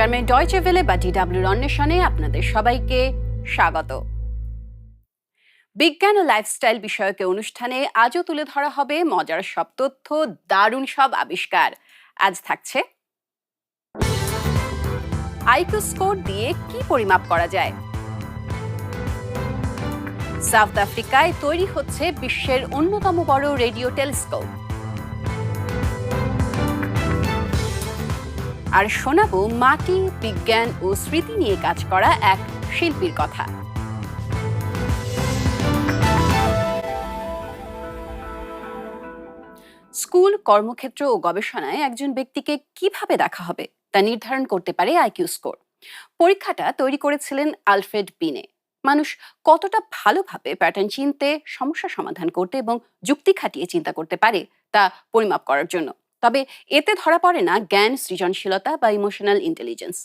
টার্মে Deutsche Welle বা ডিডব্লিউর অন্বেষণে আপনাদের সবাইকে স্বাগত। বিজ্ঞান ও লাইফস্টাইল বিষয়ক অনুষ্ঠানে আজও তুলে ধরা হবে মজার সব তথ্য, দারুণ সব আবিষ্কার। আজ থাকছে আইকিউ স্কোর দিয়ে কি পরিমাপ করা যায়, সাউথ আফ্রিকায় তৈরি হচ্ছে বিশ্বের অন্যতম বড় রেডিও টেলিস্কোপ, আর শোনাবো মাটি, বিজ্ঞান ও স্মৃতি নিয়ে কাজ করা এক শিল্পীর কথা। স্কুল, কর্মক্ষেত্র ও গবেষণায় একজন ব্যক্তিকে কিভাবে দেখা হবে তা নির্ধারণ করতে পারে আইকিউ স্কোর। পরীক্ষাটা তৈরি করেছিলেন আলফ্রেড বিনে। মানুষ কতটা ভালোভাবে প্যাটার্ন চিনতে, সমস্যা সমাধান করতে এবং যুক্তি খাটিয়ে চিন্তা করতে পারে তা পরিমাপ করার জন্য। তবে এতে ধরা পড়ে না জ্ঞান, সৃজনশীলতা বা ইমোশনাল ইন্টেলিজেন্স।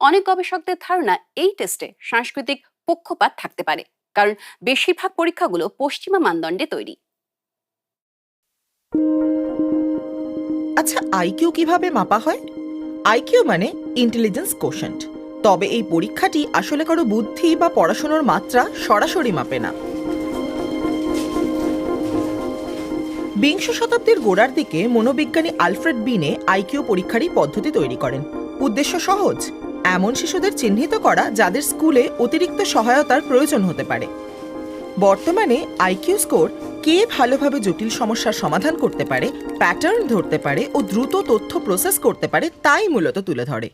অনেক গবেষকদের ধারণা এই টেস্টে সাংস্কৃতিক পক্ষপাত থাকতে পারে, কারণ বেশিরভাগ পরীক্ষাগুলো পশ্চিমা মানদণ্ডে তৈরি। আচ্ছা, আইকিউ কিভাবে মাপা হয়? আইকিউ মানে ইন্টেলিজেন্স কোশেন্ট। তবে এই পরীক্ষাটি আসলে কারো বুদ্ধি বা পড়াশোনার মাত্রা সরাসরি মাপে না। বিংশ শতাব্দীর গোড়ার দিকে মনোবিজ্ঞানী আলফ্রেড বিনে আইকিউ পরীক্ষারই পদ্ধতি তৈরি করেন। উদ্দেশ্য সহজ, এমন শিশুদের চিহ্নিত করা যাদের স্কুলে অতিরিক্ত সহায়তার প্রয়োজন হতে পারে। বর্তমানে আইকিউ স্কোর কে ভালোভাবে জটিল সমস্যার সমাধান করতে পারে, প্যাটার্ন ধরতে পারে ও দ্রুত তথ্য প্রসেস করতে পারে তাই মূলত তুলে ধরে।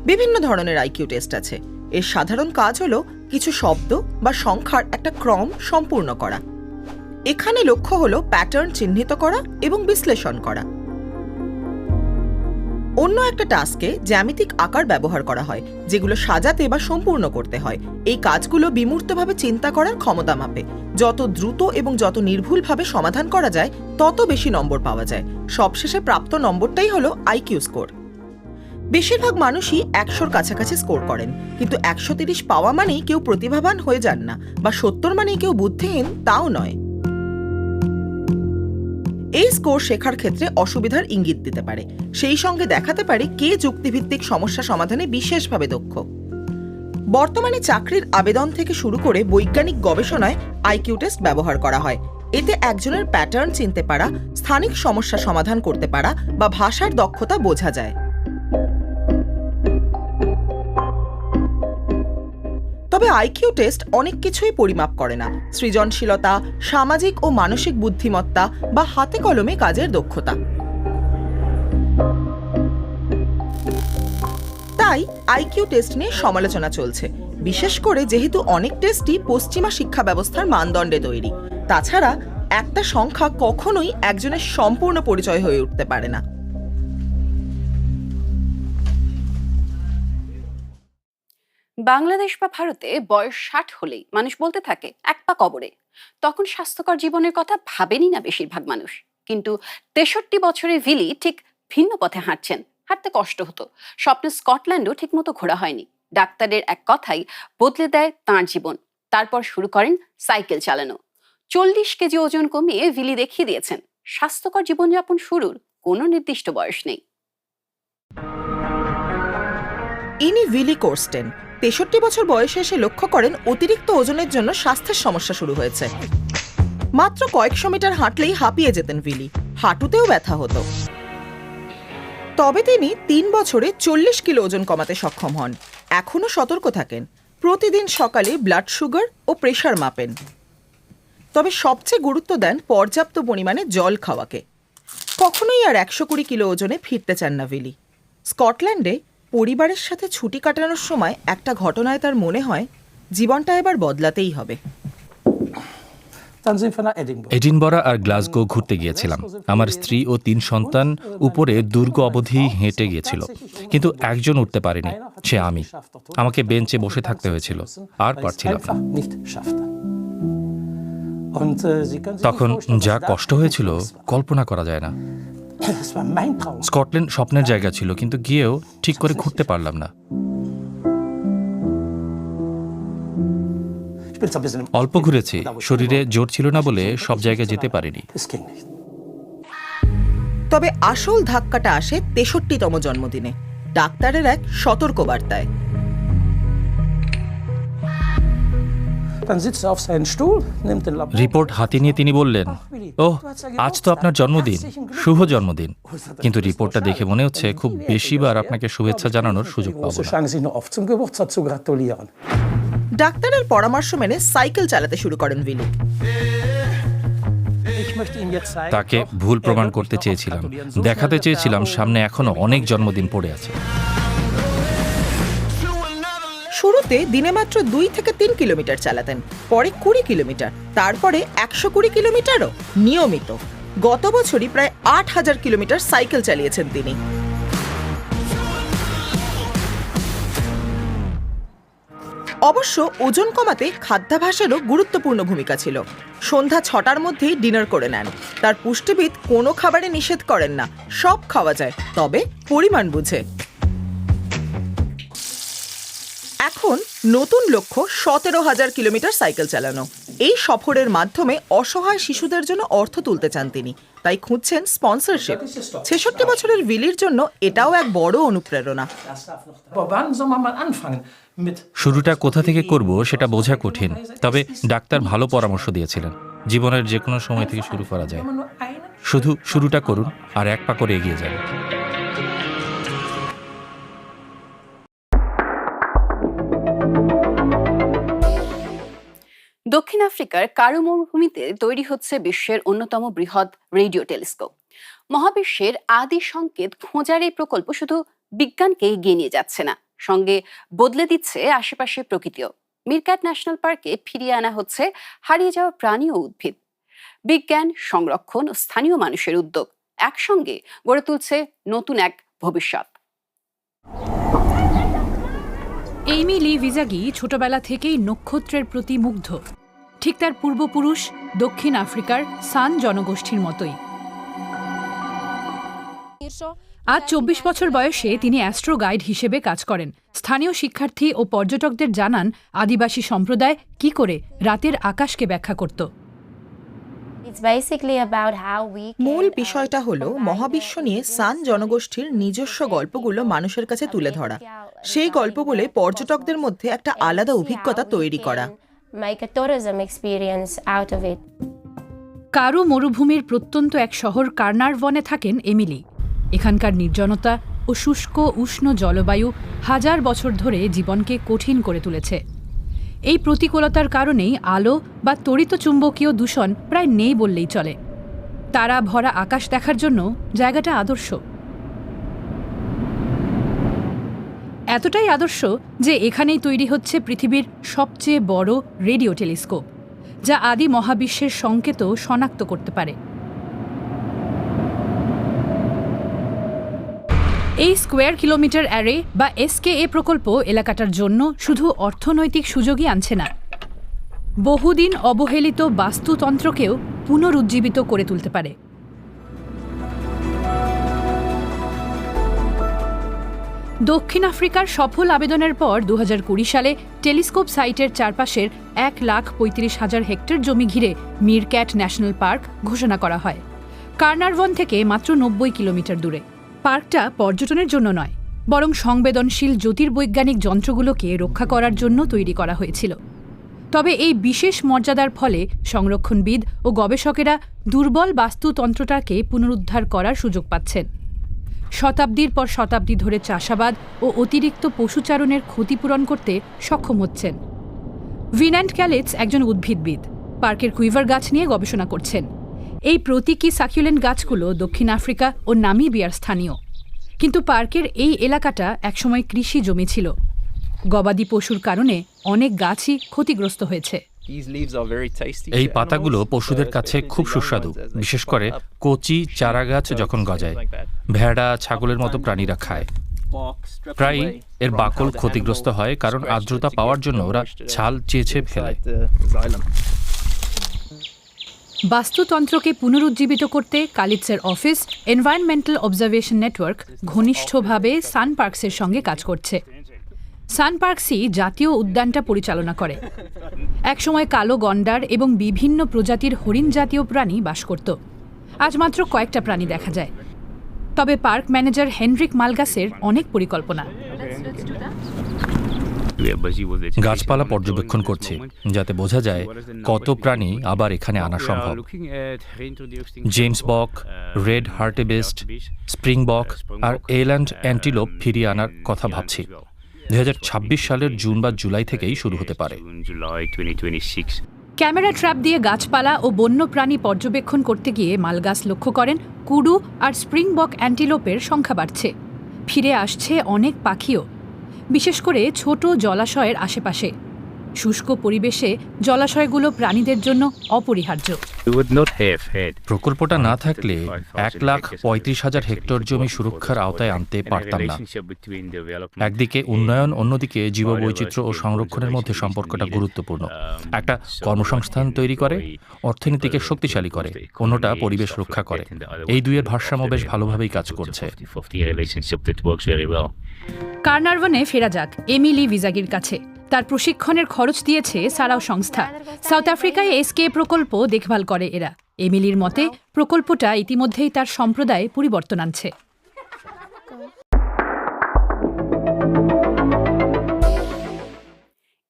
বিভিন্ন ধরনের আইকিউ টেস্ট আছে। এর সাধারণ কাজ হলো কিছু শব্দ বা সংখ্যার একটা ক্রম সম্পূর্ণ করা। এখানে লক্ষ্য হলো প্যাটার্ন চিহ্নিত করা এবং বিশ্লেষণ করা। অন্য একটা টাস্কে জ্যামিতিক আকার ব্যবহার করা হয়, যেগুলো সাজাতে বা সম্পূর্ণ করতে হয়। এই কাজগুলো বিমূর্তভাবে চিন্তা করার ক্ষমতা মাপে। যত দ্রুত এবং যত নির্ভুলভাবে সমাধান করা যায় তত বেশি নম্বর পাওয়া যায়। সবশেষে প্রাপ্ত নম্বরটাই হলো আইকিউ স্কোর। বেশিরভাগ মানুষই 100-র কাছাকাছি স্কোর করেন, কিন্তু 130 পাওয়া মানেই কেউ প্রতিভাবান হয়ে যান না, বা 70 মানেই কেউ বুদ্ধিহীন তাও নয়। এই স্কোর শেখার ক্ষেত্রে অসুবিধার ইঙ্গিত দিতে পারে, সেই সঙ্গে দেখাতে পারে কে যুক্তিভিত্তিক সমস্যা সমাধানে বিশেষভাবে দক্ষ। বর্তমানে চাকরির আবেদন থেকে শুরু করে বৈজ্ঞানিক গবেষণায় আইকিউ টেস্ট ব্যবহার করা হয়। এতে একজনের প্যাটার্ন চিনতে পারা, স্থানিক সমস্যা সমাধান করতে পারা বা ভাষার দক্ষতা বোঝা যায়। তবে আইকিউ টেস্ট অনেক কিছুই পরিমাপ করে না। সৃজনশীলতা, সামাজিক ও মানসিক বুদ্ধিমত্তা বা হাতে কলমে কাজের দক্ষতা। তাই আইকিউ টেস্ট নিয়ে সমালোচনা চলছে, বিশেষ করে যেহেতু অনেক টেস্টই পশ্চিমা শিক্ষা ব্যবস্থার মানদণ্ডে তৈরি। তাছাড়া একটা সংখ্যা কখনোই একজনের সম্পূর্ণ পরিচয় হয়ে উঠতে পারে না। বাংলাদেশ বা ভারতে বয়স 60 হলেই মানুষ বলতে থাকে এক পা কবরে। তখন স্বাস্থ্যকর জীবনের কথা ভাবেনি না বেশিরভাগ মানুষ। কিন্তু 63 বছরের ভিলি ঠিক ভিন্ন পথে হাঁটছেন। হাঁটতে কষ্ট হতো, স্বপ্নে স্কটল্যান্ডও ঠিকমতো ঘোরা হয়নি। ডাক্তারের এক কথাই বদলে দেয় তাঁর জীবন। তারপর শুরু করেন সাইকেল চালানো। 40 কেজি ওজন কমিয়ে ভিলি দেখিয়ে দিয়েছেন স্বাস্থ্যকর জীবনযাপন শুরুর কোনো নির্দিষ্ট বয়স নেই। ইনি ভিলি কোর্স্টেন। 63 বছর বয়সে এসে লক্ষ্য করেন অতিরিক্ত ওজনের জন্য স্বাস্থ্যের সমস্যা শুরু হয়েছে। মাত্র কয়েকশো মিটার হাঁটলেই হাঁপিয়ে যেতেন ভিলি, হাঁটুতেও ব্যথা হতো। তবে তিনি 3 বছরে 40 কিলো ওজন কমাতে সক্ষম হন। এখনো সতর্ক থাকেন, প্রতিদিন সকালে ব্লাড সুগার ও প্রেশার মাপেন। তবে সবচেয়ে গুরুত্ব দেন পর্যাপ্ত পরিমাণে জল খাওয়াকে। কখনোই আর 120 কিলো ওজনে ফিরতে চান না ভিলি। স্কটল্যান্ডে পরিবারের সাথে ছুটি কাটানোর সময় একটা ঘটনায় তার মনে হয় জীবনটা এবার বদলাতেই হবে। এডিনবরা আর গ্লাসগো ঘুরতে গিয়েছিলাম। আমার স্ত্রী ও 3 সন্তান উপরে দুর্গ অবধি হেঁটে গিয়েছিল, কিন্তু একজন উঠতে পারেনি, সে আমি। আমাকে বেঞ্চে বসে থাকতে হয়েছিল, আর পারছিলাম না। তখন যা কষ্ট হয়েছিল কল্পনা করা যায় না। স্কটল্যান্ড স্বপ্নের জায়গা ছিল, কিন্তু গিয়েও ঠিক করে ঘুরতে পারলাম না। অল্প ঘুরেছি, শরীরে জোর ছিল না বলে সব জায়গায় যেতে পারিনি। তবে আসল ধাক্কাটা আসে 63তম জন্মদিনে। ডাক্তারের এক সতর্কবার্তায়। রিপোর্ট হাতে নিয়ে তিনি বললেন, ওহ, আজ তো আপনার জন্মদিন, শুভ জন্মদিন। কিন্তু রিপোর্টটা দেখে মনে হচ্ছে খুব বেশিবার আপনাকে শুভেচ্ছা জানানোর সুযোগ পাবো না। ডাক্তারের পরামর্শ মেনে সাইকেল চালাতে শুরু করেন উইলি। তাকে ভুল প্রমাণ করতে চেয়েছিলাম, দেখাতে চেয়েছিলাম সামনে এখনো অনেক জন্মদিন পড়ে আছে। শুরুতে দিনে মাত্র 2 থেকে 3 কিলোমিটার চালাতেন, পরে 20 কিলোমিটার, তারপরে 120 কিলোমিটারও নিয়মিত। গত বছরই প্রায় 8000 কিলোমিটার সাইকেল চালিয়েছেন তিনি। অবশ্য ওজন কমাতে খাদ্যাভ্যাসেরও গুরুত্বপূর্ণ ভূমিকা ছিল। সন্ধ্যা 6টার মধ্যেই ডিনার করে নেন। তার পুষ্টিবিদ কোনো খাবারে নিষেধ করেন না, সব খাওয়া যায়, তবে পরিমাণ বুঝে। এখন নতুন লক্ষ্য 17,000 কিলোমিটার সাইকেল চালানো। এই সফরের মাধ্যমে অসহায় শিশুদের জন্য অর্থ তুলতে চান তিনি, তাই খুঁজছেন স্পন্সরশিপ। 66 বছরের উইলির জন্য এটাও এক বড় অনুপ্রেরণা। শুরুটা কোথা থেকে করব সেটা বোঝা কঠিন, তবে ডাক্তার ভালো পরামর্শ দিয়েছিলেন। জীবনের যে কোনো সময় থেকে শুরু করা যায়, শুধু শুরুটা করুন আর এক পা করে এগিয়ে যান। দক্ষিণ আফ্রিকার কারু মরুভূমিতে তৈরি হচ্ছে বিশ্বের অন্যতম বৃহৎ রেডিও টেলিস্কোপ। মহাবিশ্বের আদি সংকেত খোঁজার এই প্রকল্প শুধু বিজ্ঞানকে এগিয়ে নিয়ে যাচ্ছে না, সঙ্গে বদলে দিচ্ছে আশেপাশের প্রকৃতিও। মিরক্যাট ন্যাশনাল পার্কে ফিরিয়ে আনা হচ্ছে হারিয়ে যাওয়া প্রাণী ও উদ্ভিদ। বিজ্ঞান, সংরক্ষণ ও স্থানীয় মানুষের উদ্যোগ একসঙ্গে গড়ে তুলছে নতুন এক ভবিষ্যৎ। এইমি লি ভিজাগি ছোটবেলা থেকেই নক্ষত্রের প্রতি মুগ্ধ, ঠিক তার পূর্বপুরুষ দক্ষিণ আফ্রিকার সান জনগোষ্ঠীর মতোই। আজ 24 বছর বয়সে তিনি অ্যাস্ট্রো গাইড হিসেবে কাজ করেন। স্থানীয় শিক্ষার্থী ও পর্যটকদের জানান আদিবাসী সম্প্রদায় কি করে রাতের আকাশকে ব্যাখ্যা করত। মূল বিষয়টা হলো মহাবিশ্ব নিয়ে সান জনগোষ্ঠীর নিজস্ব গল্পগুলো মানুষের কাছে তুলে ধরা, সেই গল্প বলে পর্যটকদের মধ্যে একটা আলাদা অভিজ্ঞতা তৈরি করা। কারু মরুভূমির প্রত্যন্ত এক শহর কার্নারভনে থাকেন এমিলি। এখানকার নির্জনতা ও শুষ্ক উষ্ণ জলবায়ু হাজার বছর ধরে জীবনকে কঠিন করে তুলেছে। এই প্রতিকূলতার কারণেই আলো বা তড়িৎ চুম্বকীয় দূষণ প্রায় নেই বললেই চলে। তারা ভরা আকাশ দেখার জন্য জায়গাটা আদর্শ, এতটাই আদর্শ যে এখানেই তৈরি হচ্ছে পৃথিবীর সবচেয়ে বড় রেডিও টেলিস্কোপ, যা আদি মহাবিশ্বের সংকেতও শনাক্ত করতে পারে। এই স্কোয়ার কিলোমিটার অ্যারে বা SKA প্রকল্প এলাকাটার জন্য শুধু অর্থনৈতিক সুযোগই আনছে না, বহুদিন অবহেলিত বাস্তুতন্ত্রকেও পুনরুজ্জীবিত করে তুলতে পারে। দক্ষিণ আফ্রিকার সফল আবেদনের পর 2020 সালে টেলিস্কোপ সাইটের চারপাশের 1,35,000 হেক্টর জমি ঘিরে মিরক্যাট ন্যাশনাল পার্ক ঘোষণা করা হয়, কার্নারভন থেকে মাত্র 90 কিলোমিটার দূরে। পার্কটা পর্যটনের জন্য নয়, বরং সংবেদনশীল জ্যোতির্বৈজ্ঞানিক যন্ত্রগুলোকে রক্ষা করার জন্য তৈরি করা হয়েছিল। তবে এই বিশেষ মর্যাদার ফলে সংরক্ষণবিদ ও গবেষকেরা দুর্বল বাস্তুতন্ত্রটাকে পুনরুদ্ধার করার সুযোগ পাচ্ছেন। শতাব্দীর পর শতাব্দী ধরে চাষাবাদ ও অতিরিক্ত পশুচারণের ক্ষতিপূরণ করতে সক্ষম হচ্ছেন। ভিন্যান্ট ক্যালিটস একজন উদ্ভিদবিদ, পার্কের কুইভার গাছ নিয়ে গবেষণা করছেন। এই প্রতীকী সাকুলেন্ট গাছগুলো দক্ষিণ আফ্রিকা ও নামিবিয়ার স্থানীয়, কিন্তু পার্কের এই এলাকাটা একসময় কৃষি জমি ছিল। গবাদি পশুর কারণে অনেক গাছই ক্ষতিগ্রস্ত হয়েছে। এই পাতাগুলো পশুদের কাছে খুব সুস্বাদু, বিশেষ করে কচি চারা গাছ যখন গজায়। ভেড়া, ছাগলের মতো প্রাণীরা খায়। প্রায়ই এর বাকল ক্ষতিগ্রস্ত হয়, কারণ আর্দ্রতা পাওয়ার জন্য ওরা ছাল চেঁচে ফেলে। বাস্তুতন্ত্রকে পুনরুজ্জীবিত করতে কালিটসের অফিস এনভায়রনমেন্টাল অবজারভেশন নেটওয়ার্ক ঘনিষ্ঠভাবে সান পার্কসের সঙ্গে কাজ করছে। সান পার্কসই জাতীয় উদ্যানটা পরিচালনা করে। একসময় কালো গন্ডার এবং বিভিন্ন প্রজাতির হরিণ জাতীয় প্রাণী বাস করত। আজ মাত্র কয়েকটা প্রাণী দেখা যায়। তবে পার্ক ম্যানেজার হেনরিক মালগাসের অনেক পরিকল্পনা। গাছপালা পর্যবেক্ষণ করছি যাতে বোঝা যায় কত প্রাণী আবার এখানে আনা সম্ভব। জেমস বক, রেড হার্টেবেস্ট, স্প্রিং বক আর এল্যান্ড অ্যান্টিলোপ ফিরিয়ে আনার কথা ভাবছি। 2026 সালের জুন বা জুলাই থেকেই শুরু হতে পারে। ক্যামেরা ট্র্যাপ দিয়ে গাছপালা ও বন্য প্রাণী পর্যবেক্ষণ করতে গিয়ে মালগাস লক্ষ্য করেন কুডু আর স্প্রিংবক অ্যান্টিলোপের সংখ্যা বাড়ছে। ফিরে আসছে অনেক পাখিও, বিশেষ করে ছোট জলাশয়ের আশেপাশে। শুষ্ক পরিবেশে জলাশয়গুলো প্রাণীদের জন্য অপরিহার্য। প্রকল্পটা না থাকলে 1,35,000 হেক্টর জমি সুরক্ষার আওতায় আনতে পারতাম না। একদিকে উন্নয়ন, অন্যদিকে জীববৈচিত্র্য ও সংরক্ষণের মধ্যে সম্পর্কটা গুরুত্বপূর্ণ। একটা কর্মসংস্থান তৈরি করে, অর্থনীতিকে শক্তিশালী করে, অন্যটা পরিবেশ রক্ষা করে। এই দুইয়ের ভারসাম্য বেশ ভালোভাবেই কাজ করছে। কার্নারভনে ফেরা যাক এমিলি ভিজাগির কাছে। তার প্রশিক্ষণের খরচ দিয়েছে সারাও সংস্থা। সাউথ আফ্রিকায় এসকে প্রকল্প দেখভাল করে এরা। এমিলির মতে প্রকল্পটা ইতিমধ্যেই তার সম্প্রদায়ে পরিবর্তন আনছে।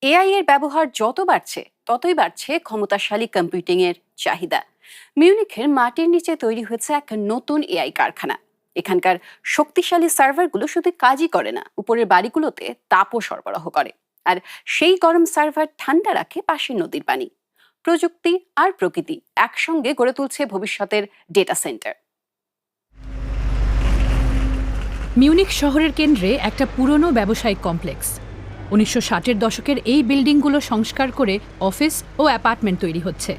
এআই এর ব্যবহার যত বাড়ছে ততই বাড়ছে ক্ষমতাশালী কম্পিউটিং এর চাহিদা। মিউনিখের মাটির নিচে তৈরি হয়েছে এক নতুন এআই কারখানা। এখানকার শক্তিশালী সার্ভারগুলো শুধু কাজই করে না, উপরের বাড়িগুলোতে তাপও সরবরাহ করে। আর সেই গরম সার্ভার ঠান্ডা রাখে পাশের নদীর পানি। প্রযুক্তি আর প্রকৃতি একসঙ্গে গড়ে তুলছে ভবিষ্যতের ডেটা সেন্টার। মিউনিখ শহরের কেন্দ্রে একটা পুরনো ব্যবসায়িক কমপ্লেক্স। 1960-এর দশকের এই বিল্ডিংগুলো সংস্কার করে অফিস ও অ্যাপার্টমেন্ট তৈরি হচ্ছে।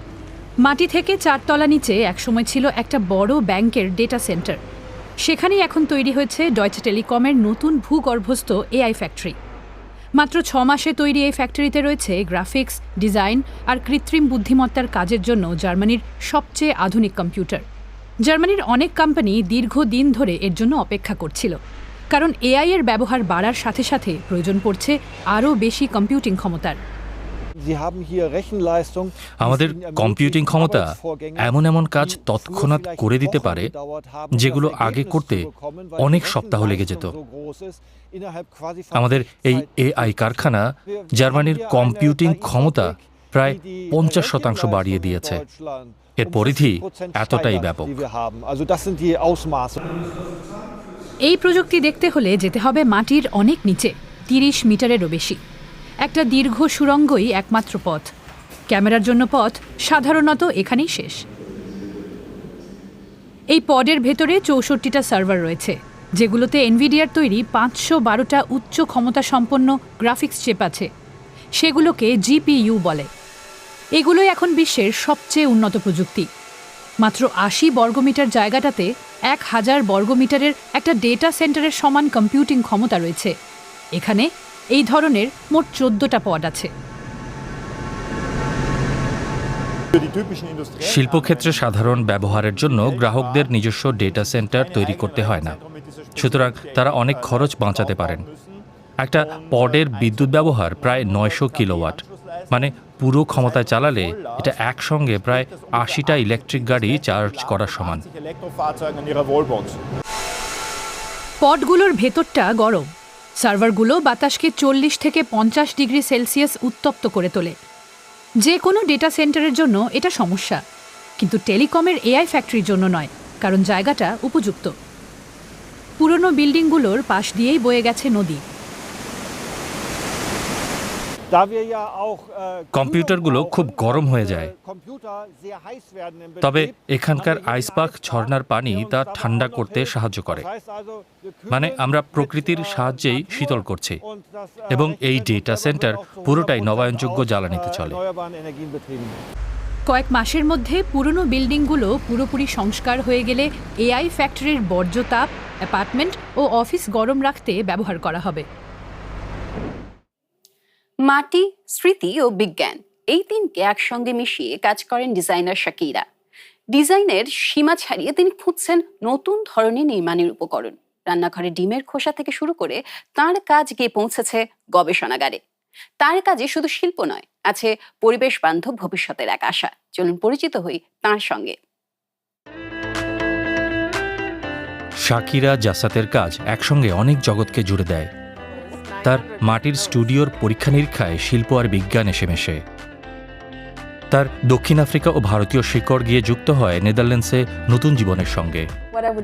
মাটি থেকে 4 তলা নিচে একসময় ছিল একটা বড় ব্যাংকের ডেটা সেন্টার। সেখানেই এখন তৈরি হয়েছে ডয়েচে টেলিকমের নতুন ভূগর্ভস্থ এআই ফ্যাক্টরি। মাত্র 6 মাসে তৈরি এই ফ্যাক্টরিতে রয়েছে গ্রাফিক্স, ডিজাইন আর কৃত্রিম বুদ্ধিমত্তার কাজের জন্য জার্মানির সবচেয়ে আধুনিক কম্পিউটার। জার্মানির অনেক কোম্পানি দীর্ঘদিন ধরে এর জন্য অপেক্ষা করছিল, কারণ এআই এর ব্যবহার বাড়ার সাথে সাথে প্রয়োজন পড়ছে আরও বেশি কম্পিউটিং ক্ষমতার। আমাদের কম্পিউটিং ক্ষমতা এমন এমন কাজ তৎক্ষণাৎ করে দিতে পারে যেগুলো আগে করতে অনেক সপ্তাহ লেগে যেত। আমাদের এই এআই কারখানা জার্মানির কম্পিউটিং ক্ষমতা প্রায় 50% বাড়িয়ে দিয়েছে। এর পরিধি এতটাই ব্যাপক। এই প্রযুক্তি দেখতে হলে যেতে হবে মাটির অনেক নিচে, 30 মিটারেরও বেশি। একটা দীর্ঘ সুড়ঙ্গই একমাত্র পথ। ক্যামেরার জন্য পথ সাধারণত এখানেই শেষ। এই পডের ভেতরে 64টা সার্ভার রয়েছে, যেগুলোতে এনভিডিয়ার তৈরি 512টা উচ্চ ক্ষমতা সম্পন্ন গ্রাফিক্স চিপ আছে। সেগুলোকে জিপিইউ বলে। এগুলোই এখন বিশ্বের সবচেয়ে উন্নত প্রযুক্তি। মাত্র 80 বর্গমিটার জায়গাটাতে 1000 বর্গমিটারের একটা ডেটা সেন্টারের সমান কম্পিউটিং ক্ষমতা রয়েছে। এখানে এই ধরনের মোট 14টা পড আছে। শিল্পক্ষেত্রে সাধারণ ব্যবহারের জন্য গ্রাহকদের নিজস্ব ডেটা সেন্টার তৈরি করতে হয় না, সুতরাং তারা অনেক খরচ বাঁচাতে পারেন। একটা পডের বিদ্যুৎ ব্যবহার প্রায় 900 কিলোওয়াট, মানে পুরো ক্ষমতায় চালালে এটা একসঙ্গে প্রায় 80টা ইলেকট্রিক গাড়ি চার্জ করার সমান। পডগুলোর ভেতরটা গরম। সার্ভারগুলো বাতাসকে 40 থেকে 50 ডিগ্রি সেলসিয়াস উত্তপ্ত করে তোলে। যে কোনো ডেটা সেন্টারের জন্য এটা সমস্যা, কিন্তু টেলিকমের এআই ফ্যাক্টরির জন্য নয়, কারণ জায়গাটা উপযুক্ত। পুরনো বিল্ডিংগুলোর পাশ দিয়েই বয়ে গেছে নদী। কম্পিউটারগুলো খুব গরম হয়ে যায়, তবে এখানকার আইসবাক ঝর্ণার পানি তা ঠান্ডা করতে সাহায্য করে। মানে আমরা প্রকৃতির সাহায্যেই শীতল করছি, এবং এই ডেটা সেন্টার পুরোটাই নবায়নযোগ্য জ্বালানিতে চলে। কয়েক মাসের মধ্যে পুরনো বিল্ডিংগুলো পুরোপুরি সংস্কার হয়ে গেলে এআই ফ্যাক্টরির বর্জ্য তাপ অ্যাপার্টমেন্ট ও অফিস গরম রাখতে ব্যবহার করা হবে। মাটি, স্মৃতি ও বিজ্ঞান, এই তিনকে একসঙ্গে মিশিয়ে কাজ করেন ডিজাইনার শাকিরা। ডিজাইনের সীমা ছাড়িয়ে তিনি খুঁজছেন নতুন ধরনের নির্মাণের উপকরণ। রান্নাঘরে ডিমের খোসা থেকে শুরু করে তার কাজ গিয়ে পৌঁছেছে গবেষণাগারে। তার কাজে শুধু শিল্প নয়, আছে পরিবেশ বান্ধব ভবিষ্যতের এক আশা। চলুন পরিচিত হই তাঁর সঙ্গে। শাকিরা জাসাতের কাজ একসঙ্গে অনেক জগৎকে জুড়ে দেয়। তার মাটির স্টুডিওর পরীক্ষা নিরীক্ষায় শিল্প আর বিজ্ঞান এসে মেশে। তার দক্ষিণ আফ্রিকা ও ভারতীয় শিকড় গিয়ে যুক্ত হয় নেদারল্যান্ডসে নতুন জীবনের সঙ্গে।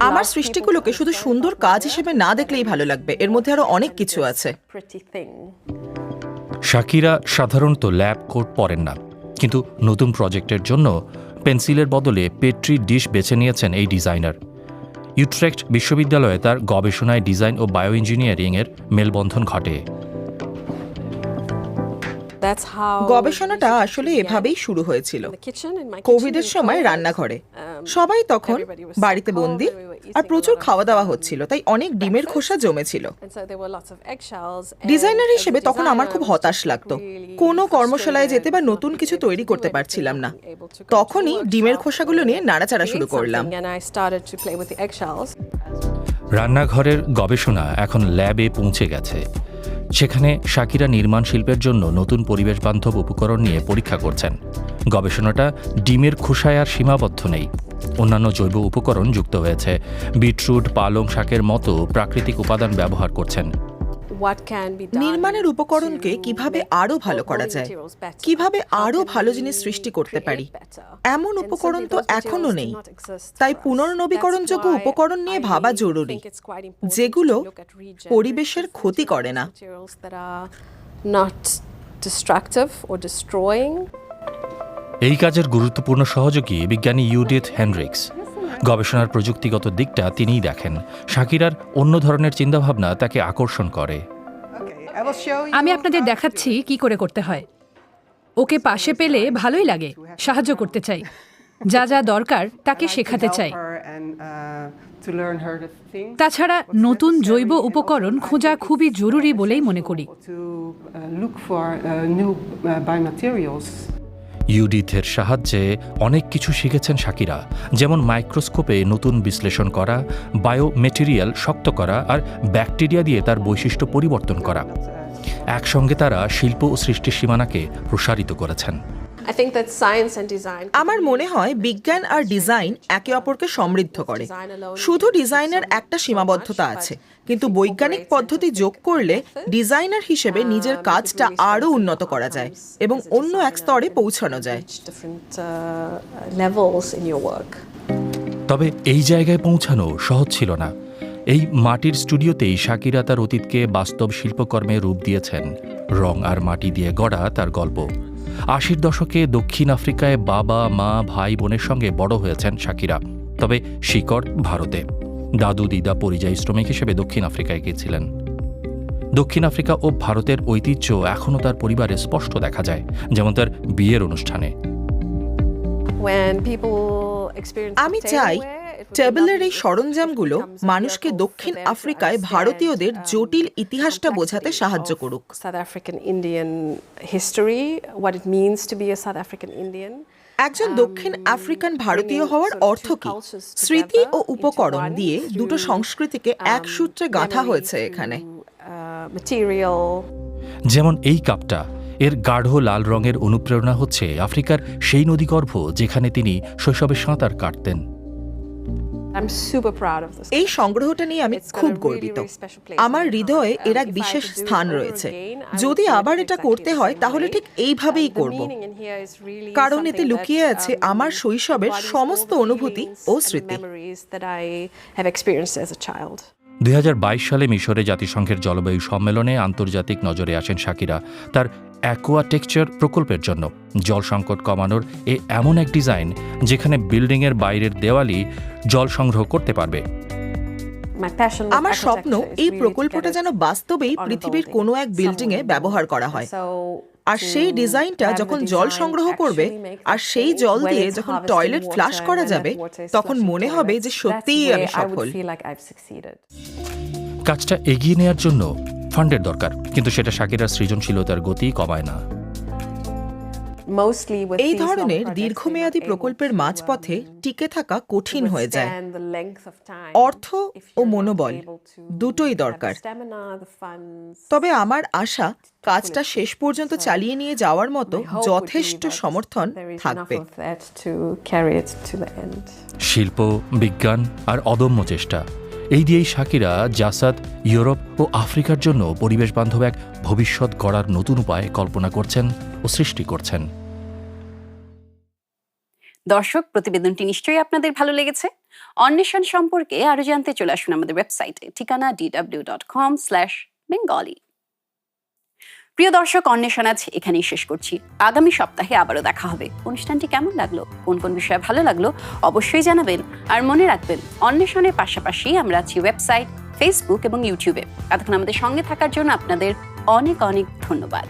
আমার সৃষ্টিগুলোকে শুধু সুন্দর কাজ হিসেবে না দেখলেই ভালো লাগবে, এর মধ্যে আরো অনেক কিছু আছে। শাকিরা সাধারণত ল্যাব কোট পরেন না, কিন্তু নতুন প্রজেক্টের জন্য পেন্সিলের বদলে পেট্রি ডিশ বেছে নিয়েছেন এই ডিজাইনার। ইউট্রেক্ট বিশ্ববিদ্যালয়ে তার গবেষণায় ডিজাইন ও বায়ো ইঞ্জিনিয়ারিংয়ের মেলবন্ধন ঘটে। গবেষণাটা আসলে এভাবেই শুরু হয়েছিল। কোভিডের সময় রান্নাঘরে সবাই তখন বাড়িতে বন্দি আর প্রচুর খাওয়া দাওয়া হচ্ছিল, তাই অনেক ডিমের খোসা জমেছিল। ডিজাইনার হিসেবে তখন আমার খুব হতাশ লাগতো, কোনো কর্মশালায় যেতে বা নতুন কিছু তৈরি করতে পারছিলাম না। তখনই ডিমের খোসাগুলো নিয়ে নাড়াচাড়া শুরু করলাম। রান্নাঘরের গবেষণা এখন ল্যাবে পৌঁছে গেছে। সেখানে শাকিরা নির্মাণ শিল্পের জন্য নতুন পরিবেশ বান্ধব উপকরণ নিয়ে পরীক্ষা করছেন। গবেষণাটা ডিমের খোসায় আর সীমাবদ্ধ নেই, অন্যান্য জৈব উপকরণ যুক্ত হয়েছে। বিটরুট, পালং শাকের মতো প্রাকৃতিক উপাদান ব্যবহার করছেন। নির্মাণের উপকরণকে কিভাবে আরো ভালো করা যায়, কিভাবে আরো ভালো জিনিস সৃষ্টি করতে পারি, এমন উপকরণ তো এখনো নেই। তাই পুনর্নবীকরণযোগ্য উপকরণ নিয়ে ভাবা জরুরি, যেগুলো পরিবেশের ক্ষতি করে না। এই কাজের গুরুত্বপূর্ণ সহযোগী বিজ্ঞানী ইউডিথ হেনরিক্স। গবেষণার প্রযুক্তিগত দিকটা তিনিই দেখেন। শাকিরার অন্য ধরনের চিন্তাভাবনা তাকে আকর্ষণ করে। আমি আপনাদের দেখাচ্ছি কি করে করতে হয়। ওকে পাশে পেলে ভালোই লাগে, সাহায্য করতে চাই, যা যা দরকার তাকে শেখাতে চাই। তাছাড়া নতুন জৈব উপকরণ খোঁজা খুবই জরুরি বলেই মনে করি। ইউডিথের সাহায্যে অনেক কিছু শিখেছেন শাকিরা, যেমন মাইক্রোস্কোপে নতুন বিশ্লেষণ করা, বায়োমেটেরিয়াল শক্ত করা আর ব্যাকটেরিয়া দিয়ে তার বৈশিষ্ট্য পরিবর্তন করা। একসঙ্গে তারা শিল্প ও সৃষ্টির সীমানাকে প্রসারিত করেছেন। আমার মনে হয় বিজ্ঞান আর ডিজাইন একে অপরকে সমৃদ্ধ করে। শুধু ডিজাইনের একটা সীমাবদ্ধতা আছে, কিন্তু বৈজ্ঞানিক পদ্ধতি যোগ করলে ডিজাইনার হিসেবে নিজের কাজটা আরো উন্নত করা যায় এবং অন্য এক স্তরে পৌঁছানো যায়। তবে এই জায়গায় পৌঁছানো সহজ ছিল না। এই মাটির স্টুডিওতেই শাকিরা তার অতীতকে বাস্তব শিল্পকর্মে রূপ দিয়েছেন। রং আর মাটি দিয়ে গড়া তার গল্প। ৮০ দশকে দক্ষিণ আফ্রিকায় বাবা, মা, ভাই বোনের সঙ্গে বড় হয়েছেন শাকিরা। তবে শিকড় ভারতে। দাদু দিদা পরিযায়ী শ্রমিক হিসেবে দক্ষিণ আফ্রিকায় গিয়েছিলেন। দক্ষিণ আফ্রিকা ও ভারতের ঐতিহ্য এখনও তার পরিবারে স্পষ্ট দেখা যায়, যেমন তার বিয়ের অনুষ্ঠানে। আমি চাই টেবিলের এই সরঞ্জামগুলো মানুষকে দক্ষিণ আফ্রিকায় ভারতীয়দের জটিল ইতিহাসটা বোঝাতে সাহায্য করুক। একজন দক্ষিণ আফ্রিকান ভারতীয় হওয়ার অর্থ কি, স্মৃতি ও উপকরণ দিয়ে দুটো সংস্কৃতিকে এক সূত্রে গাঁথা হয়েছে এখানে। যেমন এই কাপটা, এর গাঢ় লাল রঙের অনুপ্রেরণা হচ্ছে আফ্রিকার সেই নদীগর্ভ যেখানে তিনি শৈশবে সাঁতার কাটতেন। এই সংগ্রহটা নিয়ে আমি খুব গর্বিত। আমার হৃদয়ে এর এক বিশেষ স্থান রয়েছে। যদি আবার এটা করতে হয় তাহলে ঠিক এইভাবেই করব, কারণ এতে লুকিয়ে আছে আমার শৈশবের সমস্ত অনুভূতি ও স্মৃতি। ২০২২ সালে মিশরে জাতিসংঘের জলবায়ু সম্মেলনে আন্তর্জাতিক নজরে আসেন শাকিরা তার অ্যাকোয়াটেকচার প্রকল্পের জন্য। জল সংকট কমানোর এমন এক ডিজাইন যেখানে বিল্ডিংয়ের বাইরের দেওয়ালই জল সংগ্রহ করতে পারবে। আমার স্বপ্ন এই প্রকল্পটা যেন বাস্তবেই পৃথিবীর কোনো এক বিল্ডিংয়ে ব্যবহার করা হয়, আর সেই ডিজাইনটা যখন জল সংগ্রহ করবে আর সেই জল দিয়ে যখন টয়লেট ফ্লাশ করা যাবে, তখন মনে হবে যে সত্যিই আমি সফল। কাজটা এগিয়ে নেওয়ার জন্য ফান্ডের দরকার, কিন্তু সেটা শাকিরার সৃজনশীলতার গতি কমায় না। এই ধরনের দীর্ঘমেয়াদী প্রকল্পের মাঝপথে টিকে থাকা কঠিন হয়ে যায়। অর্থ ও মনোবল দুটোই দরকার। তবে আমার আশা কাজটা শেষ পর্যন্ত চালিয়ে নিয়ে যাওয়ার মতো যথেষ্ট সমর্থন থাকবে। শিল্প, বিজ্ঞান আর অদম্য চেষ্টা, এই দিয়েই শাকিরা জাসাদ, ইউরোপ ও আফ্রিকার জন্য পরিবেশ বান্ধব এক ভবিষ্যৎ গড়ার নতুন উপায় কল্পনা করছেন ও সৃষ্টি করছেন। দর্শক, প্রতিবেদনটি নিশ্চয়ই আপনাদের ভালো লেগেছে। অন্বেষণ সম্পর্কে আরো জানতে চলে আসুন আমাদের ওয়েবসাইটে, ঠিকানা dw.com/bengali। প্রিয় দর্শক, অন্বেষণ আজ এখানেই শেষ করছি। আগামী সপ্তাহে আবারও দেখা হবে। অনুষ্ঠানটি কেমন লাগলো, কোন কোন বিষয়ে ভালো লাগলো অবশ্যই জানাবেন। আর মনে রাখবেন, অন্বেষণের পাশাপাশি আমরা আছি ওয়েবসাইট, ফেসবুক এবং ইউটিউবে। এতক্ষণ আমাদের সঙ্গে থাকার জন্য আপনাদের অনেক অনেক ধন্যবাদ।